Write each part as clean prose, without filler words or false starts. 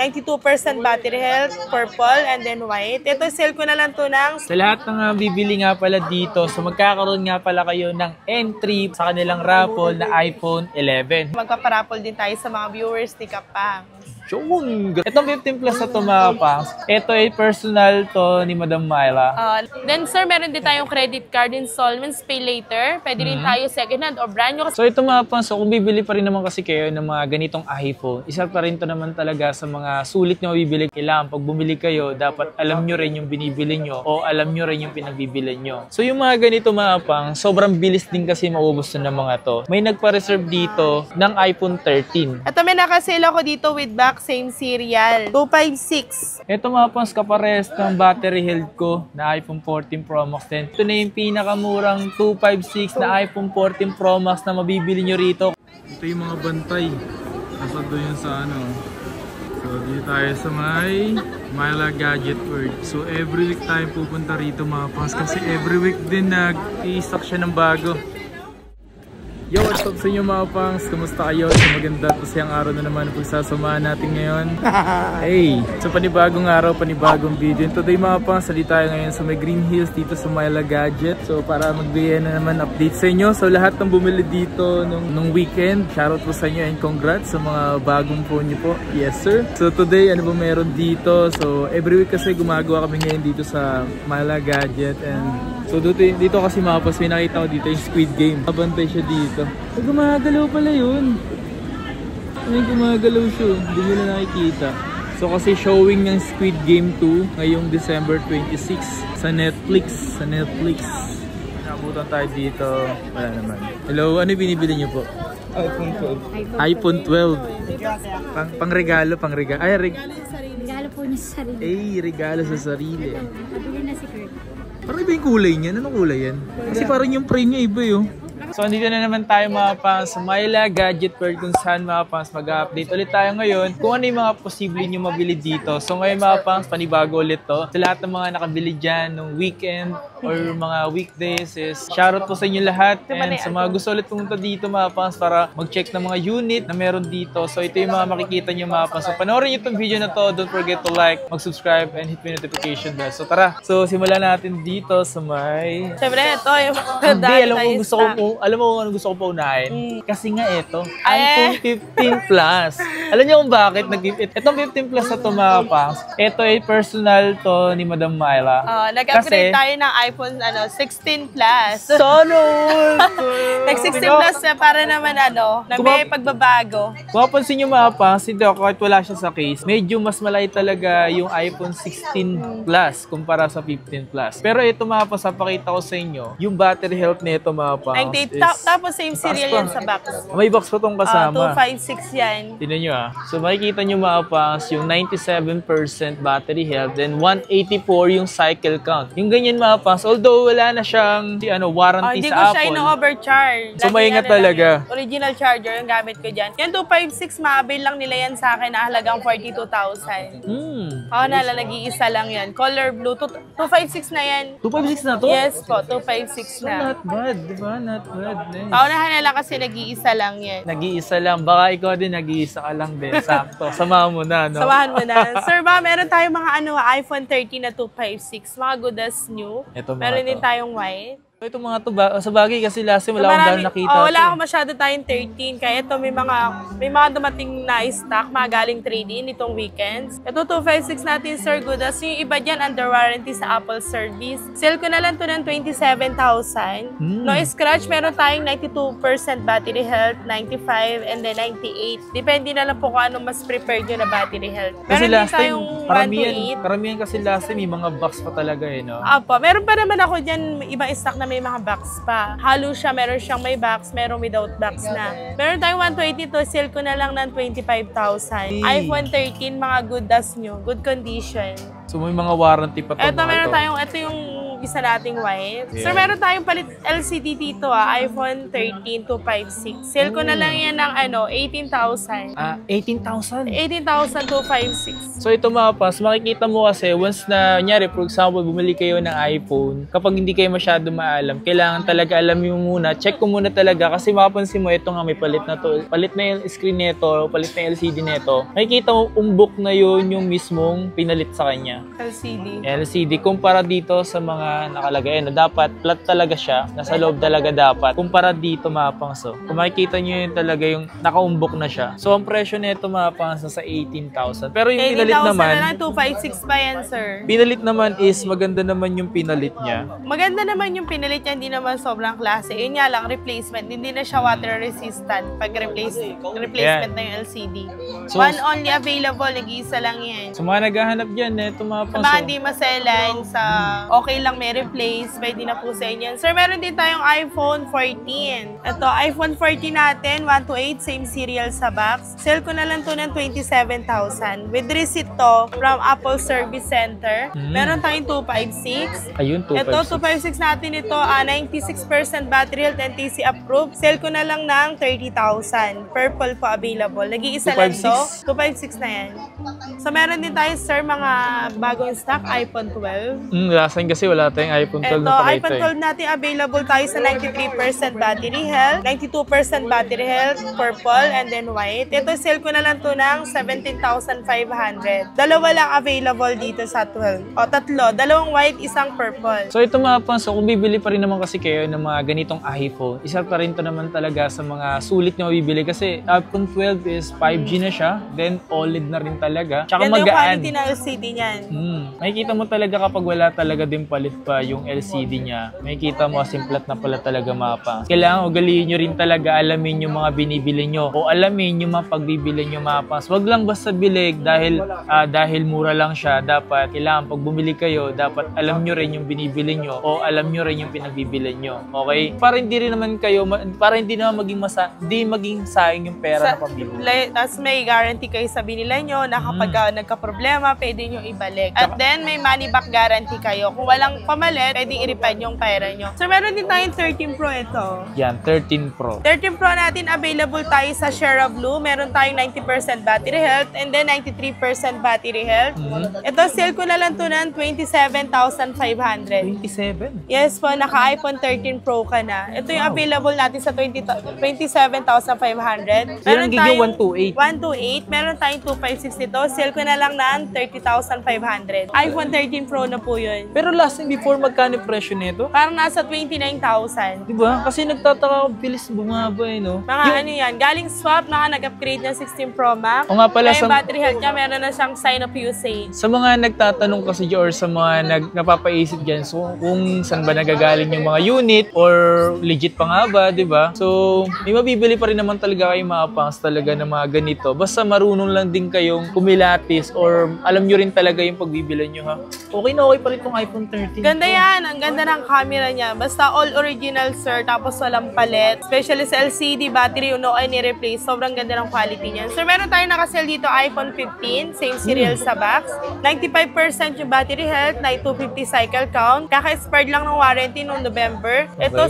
92% battery health, purple, and then white. Ito, sale ko na lang to ng... Sa lahat ng bibili nga pala dito, so magkakaroon nga pala kayo ng entry sa kanilang raffle na iPhone 11. Magpaparaffle din tayo sa mga viewers ni Kapang. Yung itong 15 plus na ito mga pangs, ito ay personal to ni Madam Myla. Then sir, meron din tayong credit card installments, pay later. Pwede rin tayo second hand or brand new. So ito mga pangs, so kung bibili pa rin naman kasi kayo ng mga ganitong iPhone, isa pa rin to naman talaga sa mga sulit na mabibili. Kailangan pag bumili kayo, dapat alam nyo rin yung binibili nyo o alam nyo rin yung pinagbibili nyo. So yung mga ganito mga pangs, sobrang bilis din kasi maubos na ng mga to. May nagpa-reserve dito ng iPhone 13. Ito may nakasale ako dito with back, same serial, 256. Ito mga pangs, kapares ng battery health ko na iPhone 14 Pro Max 10. Ito na yung pinakamurang 256 na iPhone 14 Pro Max na mabibili nyo rito. Ito yung mga bantay. Nasa doon yun sa ano. So dito tayo sa may Myla Gadget World. So every week tayo pupunta rito mga pangs kasi every week din nag-i-stock siya ng bago. Yo, what's up sa inyo mga pangs? Kumusta kayo? So maganda at masayang araw na naman ang pagsasamahan natin ngayon. Hey! So panibagong araw, panibagong video. And today mga pangs, sali tayo ngayon sa may Green Hills dito sa Myla Gadget. So para magbigay na naman update sa inyo. So lahat ng bumili dito nung weekend, shoutout po sa inyo and congrats sa mga bagong phone nyo po. Yes sir! So today, ano ba meron dito? So every week kasi gumagawa kami ngayon dito sa Myla Gadget. And so dito kasi mga pangs, may nakita ko dito yung Squid Game. Abantay siya dito. Ay, gumagalaw pala yun. Ay, gumagalaw siya. Hindi nyo na nakikita. So kasi showing ng Squid Game 2 ngayong December 26 sa Netflix. Nabutan tayo dito. Wala naman. Hello, ano binibili nyo po? iPhone 12. iPhone 12. Pang-regalo. Ay, Regalo po niya sa sarili. regalo sa sarili. Pabili na si Kurt. Parang iba yung kulay niya. Anong kulay yan? Kasi parang yung frame niya iba yun. So, andito na naman tayo mga pangs sa Myla Gadget World kung saan mga pangs mag-update ulit tayo ngayon kung ano yung mga posible nyo mabili dito. So, ngayon mga pangs, panibago ulit to. Sa lahat ng mga nakabili dyan nung weekend or mga weekdays is shoutout po sa inyo lahat. And sa mga gusto ulit pumunta dito mga pangs para mag-check ng mga unit na meron dito. So, ito yung mga makikita nyo mga pangs. So, panoorin nyo itong video na to. Don't forget to like, mag-subscribe, and hit the notification bell. So, tara. So, simulan natin dito sa may... Siyempre, ito yung alam mo kung ano gusto ko pa unahin? Kasi nga ito, iPhone 15 Plus. Alam niyo kung bakit? Itong 15 Plus na ito mga pangs, ito ay personal to ni Madam Myla. Nag-upgrade tayo ng iPhone 16 Plus. Nag-16 Plus para naman na may pagbabago. Kung mapansin niyo mga pangs, kahit wala siya sa case, medyo mas malay talaga yung iPhone 16 Plus kumpara sa 15 Plus. Pero ito mga pangs, papakita ko sa inyo, yung battery health nito mga pangs. Tapos same serial yan sa box. May box pa itong kasama. 256 yan. Tignan nyo So makikita nyo mga pangs, yung 97% battery health, then 184 yung cycle count. Yung ganyan mga pangs, although wala na siyang warranty hindi sa Apple. Hindi ko siya ino-overcharge. So maingat talaga. Original charger yung gamit ko dyan. Yung 256, ma-avail lang nila yan sa akin na halagang 42,000. Nag-iisa lang yan. Color blue. 256 na yan. 256 na to? Yes po, 256 na. Not bad, diba? Not bad. Nice. Paunahan na lang kasi nag-iisa lang yan. Nag-iisa lang. Baka ikaw din nag-iisa ka lang din. Sakto. Samahan mo na, no? Samahan mo na. Sir, meron tayong mga iPhone 13 na 256. Mga good as new. Meron din tayong white. Ito mga to, sa bagay kasi last time wala akong dahil nakita. Wala akong masyado tayong 13. Kaya ito may mga dumating na stock, mga galing trade-in itong weekends. Ito 256 natin, sir, good as yung iba dyan under warranty sa Apple service. Sale ko na lang to ng 27,000. No scratch, meron tayong 92% battery health, 95, and then 98. Depende na lang po kung anong mas prepared nyo na battery health. Kasi meron last time, tayong karamihan kasi last time may mga box pa talaga no? Apo, meron pa naman ako dyan ibang stock na may mga box pa. Halo siya, meron siyang may box, meron without box na. Meron tayong 122, sale ko na lang ng 25,000. iPhone 13, mga good as new, good condition. So may mga warranty pa ito. Meron tayong, ito yung isa nating white. Yeah. Sir, meron tayong palit LCD dito iPhone 13 256. Sale ko na lang yan ng 18,000. 18,000? 18,256. So ito mga pas, makikita mo kasi once na, nyari, for example, bumili kayo ng iPhone, kapag hindi kayo masyado maalam, kailangan talaga alam mo muna, check ko muna talaga kasi mapapansin mo, ito nga may palit na to, palit na yung screen nito, palit na yung LCD nito. Makikita mo, umbok na yun yung mismong pinalit sa kanya. LCD. Kumpara dito sa mga nakalagay na dapat flat talaga siya, nasa loob talaga dapat. Kumpara dito mga pangso. Kung makikita nyo yun talaga yung nakaumbok na siya. So ang presyo nito mga pangso sa 18,000. Pero yung pinalit naman, 18,000 na lang, 256 pa yan, sir. Pinalit naman is maganda naman yung pinalit niya. Maganda naman yung pinalit niya, hindi naman sobrang klase. Yun nga lang, replacement. Hindi na siya water resistant pag replacement na yung LCD. So, One only available, nag-iisa lang yan. sa mga naghahanap dyan, ito mga Sa pangso. mga hindi maselan, sa okay lang may replace, pwede na po sa inyo. Sir, meron din tayong iPhone 14. Ito, iPhone 14 natin, 128, same serial sa box. Sale ko na lang to ng 27,000. With receipt to from Apple Service Center. Meron tayong 256. Ayun, Ito, 256 natin ito, 96% battery health and TC approved. Sale ko na lang ng 30,000. Purple po available. Nag-iisa lang to. 256 na yan. So, meron din tayo, sir, mga bagong stock, iPhone 12. Last time kasi wala tayong iPhone 12 Ito, na pakita iPhone 12 natin available tayo sa 93% battery health, 92% battery health, purple, and then white. Ito, sale ko na lang to ng 17,500. Dalawa lang available dito sa 12. O, tatlo. Dalawang white, isang purple. So ito mga pangso, kung bibili pa rin naman kasi kayo ng mga ganitong iPhone, isa pa rin to naman talaga sa mga sulit nyo mabibili kasi iPhone 12 is 5G na siya, then OLED na rin talaga. Tsaka Ganda yung magaan. quality ng LCD niyan. Makikita mo talaga kapag wala talaga din palit pa yung LCD niya. Makikita mo simplat na pala talaga mapa. Kailangan ugaliin nyo rin talaga alamin yung mga binibili nyo o alamin yung mga pagbibili nyo mapas. Wag lang basta bilig dahil mura lang siya. Dapat kailangan pag bumili kayo, dapat alam nyo rin yung binibili nyo o alam nyo rin yung pinagbibili nyo. Okay? Para hindi rin naman kayo, para hindi naman maging sayang yung pera na pambibili. Tapos may guarantee kayo sa binila nyo na kapag nagka-problema, pwede nyo ibalik. At then, may money back guarantee kayo. Kung walang pamalit, pwede i-refund yung pera nyo. So, meron din tayong 13 Pro ito. Yan, 13 Pro. 13 Pro natin, available tayo sa Shera Blue. Meron tayong 90% battery health and then 93% battery health. Ito, sale ko na lang to ng 27,500. 27? Yes po, naka-iPhone 13 Pro ka na. Ito yung available natin sa 27,500. Meron tayong 128. 128. Meron tayong 256 nito. Sale ko na lang ng 30,500. iPhone 13 Pro na po yun. Pero last time before, magkano yung presyo nito? Parang nasa 29,000. Diba? Kasi nagtataka, bilis bumaba ano. Mga ano yan, galing swap, nag-upgrade ng 16 Pro Max. O nga pala, Kaya yung battery health niya, meron na siyang sign of usage. sa mga nagtatanong kasi dyan or sa mga napapaisip dyan, so kung saan ba nagagaling yung mga unit or legit pa nga ba, diba? So, may mabibili pa rin naman talaga kayo mga pangs talaga ng mga ganito. Basta marunong lang din kayong kumilatis or alam nyo rin talaga yung pagbibili nyo ha. Okay na okay pa rin itong iPhone 13. Ganda yan. Ang ganda ng camera niya. Basta all original, sir. Tapos walang palit. Especially sa LCD battery, no any replace. Sobrang ganda ng quality niyan. Sir, meron tayong nakasell dito iPhone 15. Same serial sa box. 95% yung battery health. 250 cycle count. Kaka-expired lang ng warranty noong November. Ito,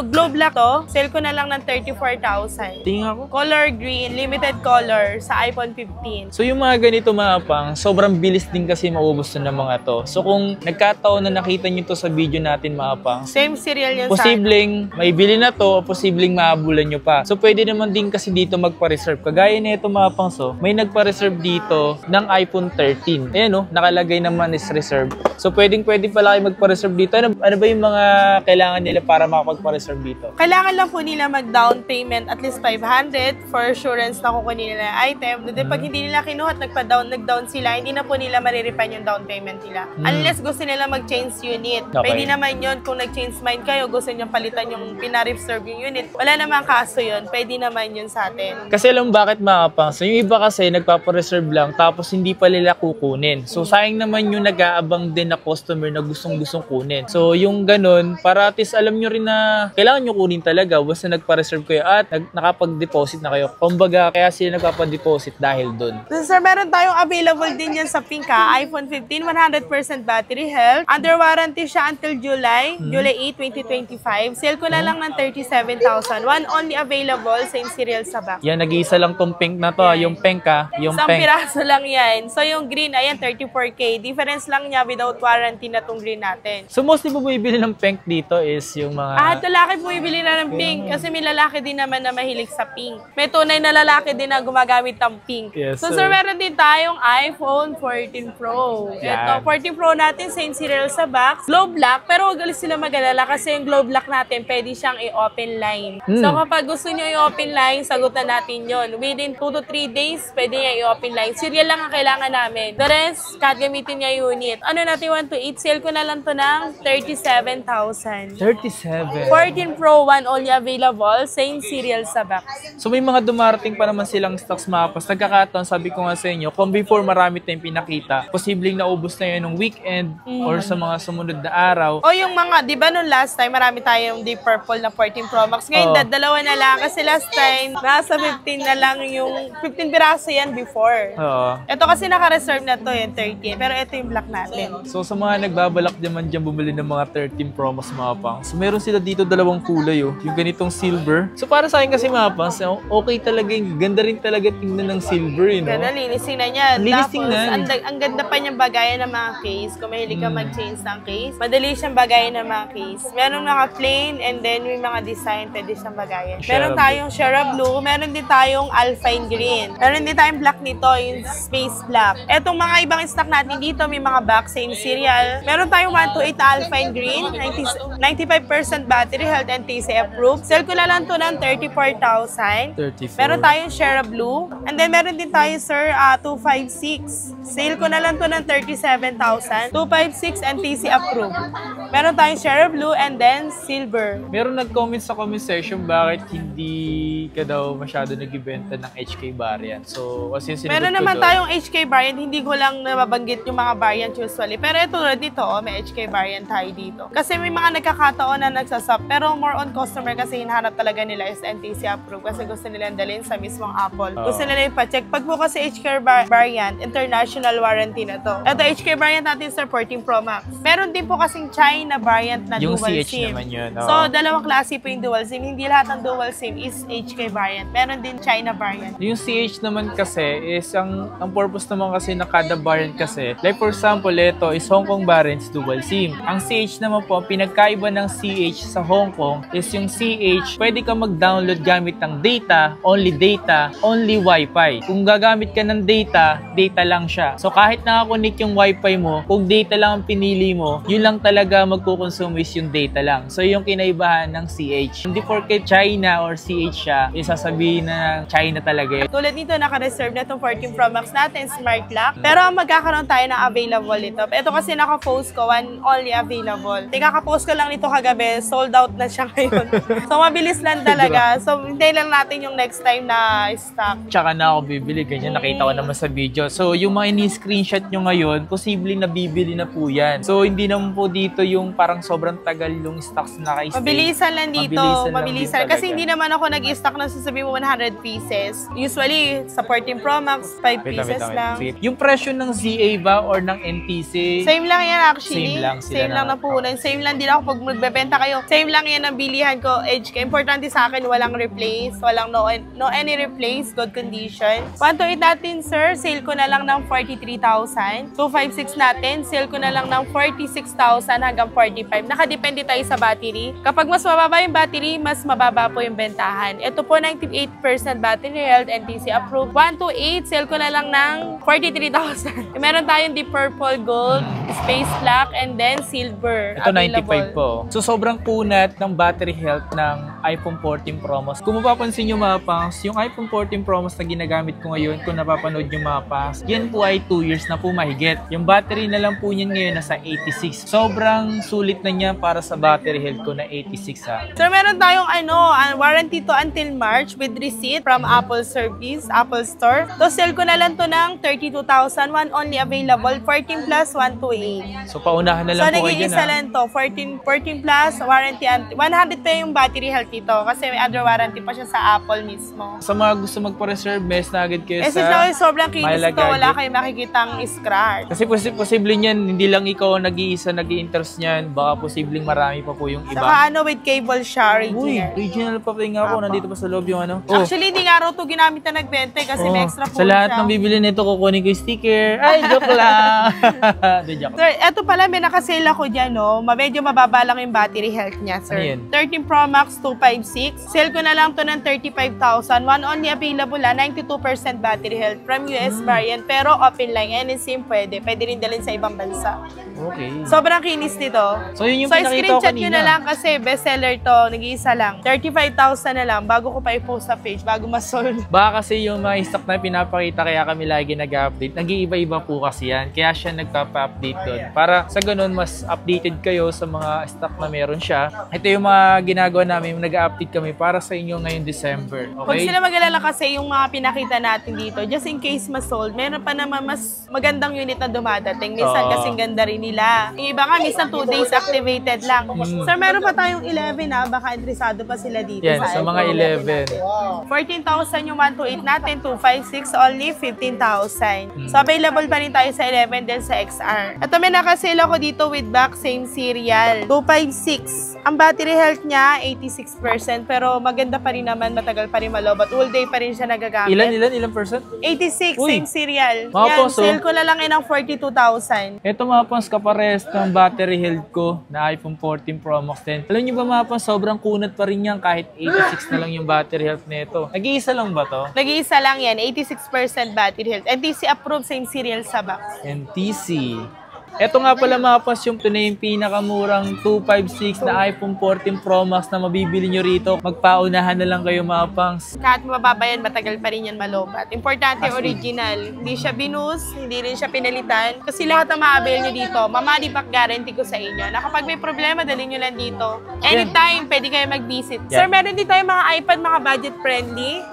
globe lock to. Sell ko na lang ng 34,000. Tingnan ko. Color green. Limited color sa iPhone 15. So yung mga ganito mga pang, sobrang bilis din kasi maubos na ng mga to. So kung nagkataon na nakita nyo to sa video natin mga pang, Same serial yan posibleng may bili na to o posibleng maabulan nyo pa. So pwede naman din kasi dito magpa-reserve. Kagaya na ito mga pang, so may nagpa-reserve dito ng iPhone 13. Ayan o, nakalagay naman is reserve. So pwede pala kayo magpa-reserve dito. Ano ba yung mga kailangan nila para makapag-reserve dito? Kailangan lang po nila mag-down payment at least 500 for assurance na kukunin nila yung item. Then pag hindi nila kinuha at nag-down sila, hindi na po nila marirefund yung down payment nila. Unless gusto nila mag-change unit. Okay. Pwede naman yun kung nag-change mind kayo, gusto nyo palitan yung pina-reserve yung unit. Wala namang kaso yun. Pwede naman yun sa atin. Kasi alam bakit mga pang, so yung iba kasi nagpapa-reserve lang tapos hindi pa nila kukunin. So sayang naman yung nag-aabang din na customer na gustong kunin. So yung ganun, para at least alam nyo rin na kailangan nyo kunin talaga basta nagpa-reserve kayo at nakapag-deposit na kayo. Kumbaga, kaya sila nagpapa-deposit dahil dun. So, sir, meron tayo tayong available din yan sa pink ha. iPhone 15, 100% battery health. Under warranty siya until July 8, 2025. Sale ko na lang ng 37,000. One only available, same serial sa back. Yan, nag-iisa lang tong pink na to. Yung pink ha. Yung Isang pink. piraso lang yan. So yung green, ayan, 34K. Difference lang niya without warranty na tong green natin. So mostly po bumibili ng pink dito is yung mga... Lalaki bumibili na ng pink kasi may lalaki din naman na mahilig sa pink. May tunay na lalaki din na gumagamit ng pink. Yes, So sir. sir, meron din tayong iPhone 14 Pro. Yan. Ito, 14 Pro natin, same serial sa box. Globe lock, pero huwag ulit sila mag-alala kasi yung globe lock natin, pwede siyang i-open line. So kapag gusto nyo i-open line, sagutan natin yon. Within 2 to 3 days, pwede niya i-open line. Serial lang ang kailangan namin. The rest, kahit gamitin niya unit. Ano natin 1 to 8, sale ko na lang to ng 37,000. 37. 14 Pro 1 only available, same serial sa box. So may mga dumarating pa naman silang stocks mapas. Nagkakataon, sabi ko nga sa inyo, kung before marami tayong pinakita, posibleng naubos na yun ng weekend or sa mga sumunod na araw. O yung mga, di ba nung last time, marami tayong Deep Purple na 14 Pro Max. Ngayon, dalawa na lang. Kasi last time, nasa 15 na lang yung 15 piraso yan before. Oo. Ito kasi naka-reserve na to yung 30. Pero ito yung black natin. So sa mga nagbabalak naman dyan bumili ng mga 13 Pro Max mga pang. So meron sila dito dalawang kulay oh. Yung ganitong silver. So para sa akin kasi mga pang, okay talaga yung ganda rin talaga tingnan ng silver eh, no? Ganda, linising na yan. Linis Tapos, tingnan. ang ganda pa niyang bagayan ng mga case. Kung mahilig ka mag-change ng case, madali siyang bagayan ng mga case. Meron mga plain and then may mga design, pwede siyang bagayan. Meron tayong Shara Blue, meron din tayong Alpine Green. Meron din tayong black nito, yung Space Black. Etong mga ibang stock natin dito, may mga box, same serial. Meron tayong 128 na Alpine Green, 95% battery health and TC approved. Sell ko na lang to ng 34,000. 34. Meron tayong Shara Blue. And then meron din tayo, sir, 256. Sale ko na lang to ng 37,000. 256 and TC approved. Meron tayong Shara Blue and then silver. Meron nag-comment sa comment section bakit hindi ka daw masyado nag-ibenta ng HK variant. So, kasi sinagot Meron ko naman doon. tayong HK variant. Hindi ko lang nababanggit yung mga variant usually. Pero ito dito, may HK variant tayo dito. Kasi may mga nagkakataon na nagsasap. Pero more on customer kasi hinahanap talaga nila is NTC approved. Kasi gusto nila dalhin sa mismong Apple. Gusto nila ipacheck. Pag po kasi HK variant, international warranty na to. Ito HK variant natin sa 14 Pro Max. Meron din po kasing China variant na Yung dual CH SIM. naman yun. So, dalawang klase po yung dual SIM. Hindi lahat ng dual SIM is HK variant. Meron din China variant. Yung CH naman kasi is ang purpose naman kasi na kada variant kasi. Like for example, ito is Hong Kong variants dual SIM. Ang CH naman po, pinagkaiba ng CH sa Hong Kong is yung CH, pwede ka mag-download gamit ng data, only Wi-Fi. Kung gagamit ka ng data lang siya. So kahit nakakonect yung Wi-Fi mo, kung data lang ang pinili mo, yun lang talaga magkukonsume is yung data lang. So yung kinaibahan ng CH. Hindi porke China or CH siya, isasabihin na China talaga yun. Tulad nito, naka-reserve na itong 14 Pro Max natin, Smart Lock. Pero magkakaroon tayo ng available ito. Ito kasi naka-post ko, one only available. Kaka-post ko lang nito kagabi, sold out na siya ngayon. So mabilis lang talaga. So hintayin lang natin yung next time na stock. Tsaka na ako bibili, ganyan nakita ko naman sa video. So yung mga ini-screenshot nyo ngayon, posibleng nabibili na po yan. So hindi naman po dito yung parang sobrang tagal yung stocks na naka-stay. Mabilisan lang dito. Mabilisan lang din Kasi talaga. hindi naman ako nag-stock na sasabihin mo 100 pieces. Usually, sa 14 Pro Max, 5 pieces lang. Sige. Yung presyo ng ZA ba or ng NTC? Same lang yan actually. Same lang sila Same lang na- na puhunan. Same lang din ako pag magbebenta kayo. Same lang yan ang bilihan ko. HK. Importante sa akin, walang replace. Walang no any replace. Good condition. 128 natin, sir. Sale ko na lang ng 43,000. 256 natin. Sale ko na lang ng 46,000 hanggang 45. Nakadepende tayo sa battery. Kapag mas mababa yung battery, mas mababa po yung bentahan. Ito po, 98% battery health, NTC approved. 128, sale ko na lang ng 43,000. Meron tayong Deep Purple Gold, Space Black, and then Silver. Ito available. 95 po. So sobrang kunat ng battery health ng iPhone 14 Pro Max. Kung mapapansin nyo mga pangs, yung iPhone 14 Pro Max na ginagamit ko ngayon, kung napapanood nyo mga pangs, yan po ay 2 years na po mahigit. Yung battery na lang po niyan ngayon nasa 86. Sobrang sulit na niya para sa battery health ko na 86 ha. So, meron tayong warranty to until March with receipt from Apple Service, Apple Store. So, sale ko na lang to ng 32,000. One only available, 14 plus 128. 8. So paunahan na So, lang po kayo naging dyan isa lang to. 14 plus, warranty. 100 pa yung battery health ito kasi may under warranty pa siya sa Apple mismo. Sa mga gusto magpa-reserve, mess na agad kayo Kasi sa sobrang kinis Myla ito. Wala Gadget. kayong makikitang scratch. Kasi posible niyan, hindi lang ikaw ang nag-iisa nag-i-interest niyan, baka posibleng marami pa po yung iba. Saka with cable siya, Uy, original. original pa rin nga po, Apo. nandito pa sa loob yung ano. Actually, hindi nga raw ito ginamit na nagbente kasi may extra Sa phone lahat siya. ng bibili nito, kukunin ko yung sticker. Ay, joke lang! Di, joke. Sir, eto pala, may nakasale ako dyan, no? Medyo mababa lang yung battery health niya, sir. Ano yun? 13 Pro Max 256. Sale ko na lang to ng 35,000. One only available 92% battery health from US variant. Pero open lang. Any SIM pwede. Pwede rin dalhin sa ibang bansa. Okay. Sobrang kinis nito. So, yun yung So, pinakita ko screenshot nyo kanina. na lang kasi bestseller to. Nag-iisa lang. 35,000 na lang bago ko pa i-post sa page, bago ma-sold. Baka kasi yung mga stock na pinapakita kaya kami lagi nag-update. Nag-iiba-iba po kasi yan. Kaya siya nagpapa-update doon. Para sa ganun, mas updated kayo sa mga stock na meron siya. Ito yung mga ginagawa namin. Nag-update kami para sa inyo ngayong December. Huwag Okay? sila mag-alala kasi yung mga pinakita natin dito, just in case ma-sold, meron pa naman mas magandang unit na dumadating. Minsan Oo. kasing ganda rin nila. Yung iba nga, minsan 2 days activated lang. Sir, meron pa tayong 11 na, baka interesado pa sila dito. Yan, sa mga 11. 14,000 yung 128 natin, 256, only 15,000. So, available pa rin tayo sa 11 din sa XR. Ito, may nakasale ako dito with back, same serial. 256. Ang battery health niya, 86%, pero maganda pa rin naman, matagal pa rin malobat. All day pa rin siya nagagamit. Ilan percent? 86, Uy, same serial. mga Yan, poso. sale ko na lang ng 42,000. Ito mga pans, kapares ng battery health ko na iPhone 14 Pro Max 10. Alam niyo ba mga pans, sobrang kunat pa rin yan kahit 86 na lang yung battery health nito. Nag-iisa lang ba to? Nag-iisa lang yan, 86% battery health. NTC approved, same serial sa box. NTC. Ito nga pala mga pas, yung ito na yung pinakamurang 256 na iPhone 14 Pro Max na mabibili nyo rito. Magpaunahan na lang kayo mga pangs. Kahit mababa yan, matagal pa rin yan malobat. Importante, As in. original. Hindi siya binus, hindi rin siya pinalitan. Kasi lahat ng ma-avail nyo dito, money back guarantee ko sa inyo. Na kapag may problema, dalhin nyo lang dito. Anytime, pwede kayo mag-visit. Yeah. Sir, meron din tayo mga iPad, mga budget friendly.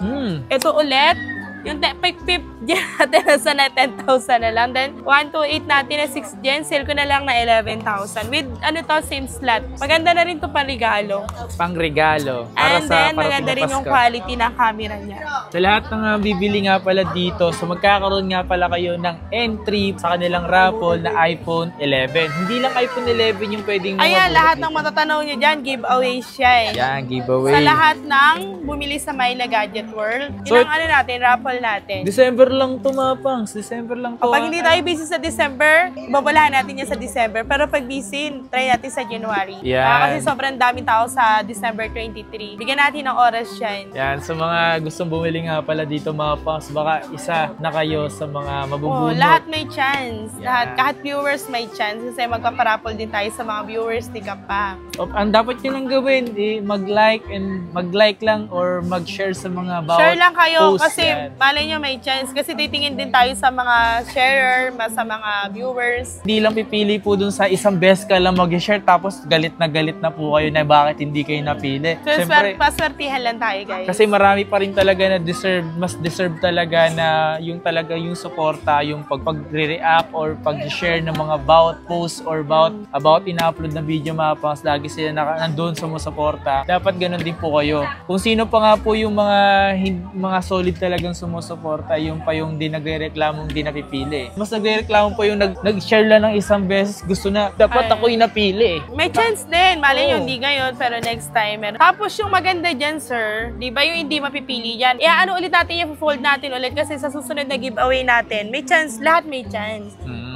Ito ulit, yung pip Gen natin na 10,000 na lang. Then, 128 natin na 6 Gen, sale ko na lang na 11,000. With, same slot. Maganda na rin to regalo. Pang regalo. Para And sa then, parating maganda na rin yung Pasko. quality ng camera niya. Sa lahat ng bibili nga pala dito, so magkakaroon nga pala kayo ng entry sa kanilang raffle na iPhone 11. Hindi lang iPhone 11 yung pwedeng Ayan, mabulot lahat dito. ng matatanaw nyo dyan, giveaway siya eh. Yan, giveaway. Sa lahat ng bumili sa Myla Gadget World. So, Yun ang natin, raffle natin. December lang to mga pangs. December lang to. Kapag hindi tayo busy sa December, babalahan natin yan sa December. Pero pag busy, try natin sa January. Yan. Kasi sobrang daming tao sa December 23. Bigyan natin ng oras yan. Yan, sa mga gustong bumili nga pala dito mga pangs, baka isa na kayo sa mga Oh, mabubunot. lahat may chance. Yeah. Lahat, kahit viewers may chance. Kasi magpaparapol din tayo sa mga viewers ni Kappa. Ang dapat nyo lang gawin, mag-like lang or mag-share sa mga bawat Share lang kayo post kasi yan. malay nyo may chance. Kasi titingin din tayo sa mga sharer, sa mga viewers. Hindi lang pipili po dun sa isang best ka lang mag-share tapos galit na po kayo na bakit hindi kayo napili. So, Siyempre, paswertihan lang tayo, guys. kasi marami pa rin talaga na mas deserve talaga na yung suporta, yung pag-react or pag-share ng mga about post or about ina-upload na video mga pangs, lagi sila nandun sumusuporta. Dapat ganun din po kayo. Kung sino pa nga po yung mga solid talagang sumusuporta, yung pa yung di nagre-reklamong di napipili. Mas nagre-reklamo po yung nag-share lang ng isang beses, gusto na, dapat ako yung napili. May chance din. Malay nyo, Oo. hindi ngayon, pero next time. Meron. Tapos yung maganda dyan, sir, di ba yung hindi mapipili dyan? Ano ulit natin, i-fold natin ulit kasi sa susunod na giveaway natin, may chance, lahat may chance.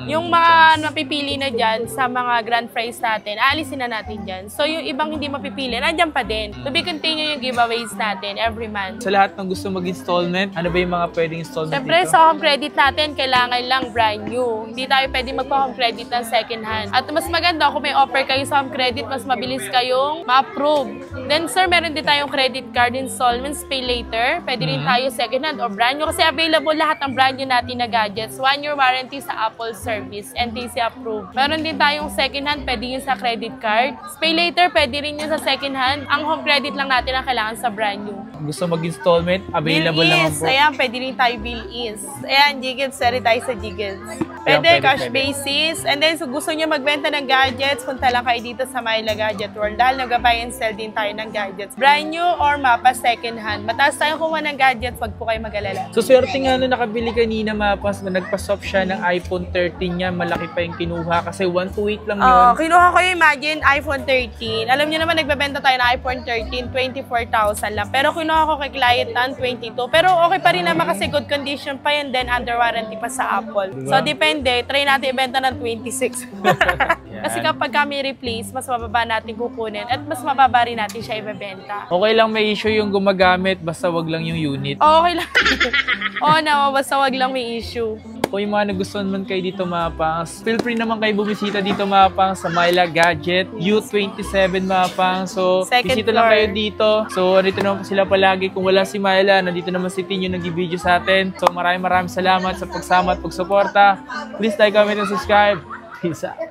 Yung mga napipili na dyan sa mga grand prize natin, aalisin na natin dyan. So yung ibang hindi mapipili, nandyan pa din. To be continue yung giveaways natin every month. Sa lahat ng gusto mag-installment, ano ba yung mga pwedeng installment Siyempre, dito? sa home credit natin, kailangan lang brand new. Hindi tayo pwede magpa-home credit ng second hand. At mas maganda kung may offer kayo sa home credit, mas mabilis kayong ma-approve. Then sir, meron din tayong credit card installments, pay later. Pwede rin tayo second hand or brand new kasi available lahat ng brand new natin na gadgets. 1 year warranty sa Apple service, NTC approved. Meron din tayong second hand, pwede yun sa credit card. Pay later, pwede rin yun sa second hand. Ang home credit lang natin ang kailangan sa brand new. Gusto mag-installment, available Bill naman is, po. ayan, pwede rin tayo bill is. Ayan, Gigads, sorry tayo sa Gigads. Pwede, cash basis. And then, so gusto nyo magbenta ng gadgets, punta lang kayo dito sa Myla Gadget World dahil nag-buy and sell din tayo ng gadgets. Brand new or mapa second hand. Mataas tayong kuha ng gadgets, wag po kayo mag-alala. So swerte nga nung nakabili kanina mapas na nagpa-swap siya ng iPhone 13 niya, malaki pa yung kinuha kasi 128 lang yun. Kinuha ko yung imagine iPhone 13. Alam niyo naman nagbebenta tayo ng iPhone 13, 24,000 lang. Pero kinuha ko kay client ng 22. Pero okay pa rin naman kasi good condition pa yan, then under warranty pa sa Apple. Diba? So depende, try natin ibenta ng 26. Kasi kapag kami replace, mas mababa natin kukunin at mas mababa rin natin siya ibebenta. Okay lang may issue yung gumagamit, basta wag lang yung unit. Okay lang. Oo na, basta wag lang may issue. Kung yung mga nagustuhan man kayo dito Mapang, feel free naman kayo bumisita dito Mapang sa Myla Gadget, U27 Mapang. So, Second bisita lang floor. kayo dito. So, nandito naman po sila palagi. Kung wala si Myla, nandito naman si Tin yung nag-video sa atin. So, maraming salamat sa pagsama at pagsuporta. Please like, comment, and subscribe. Peace out.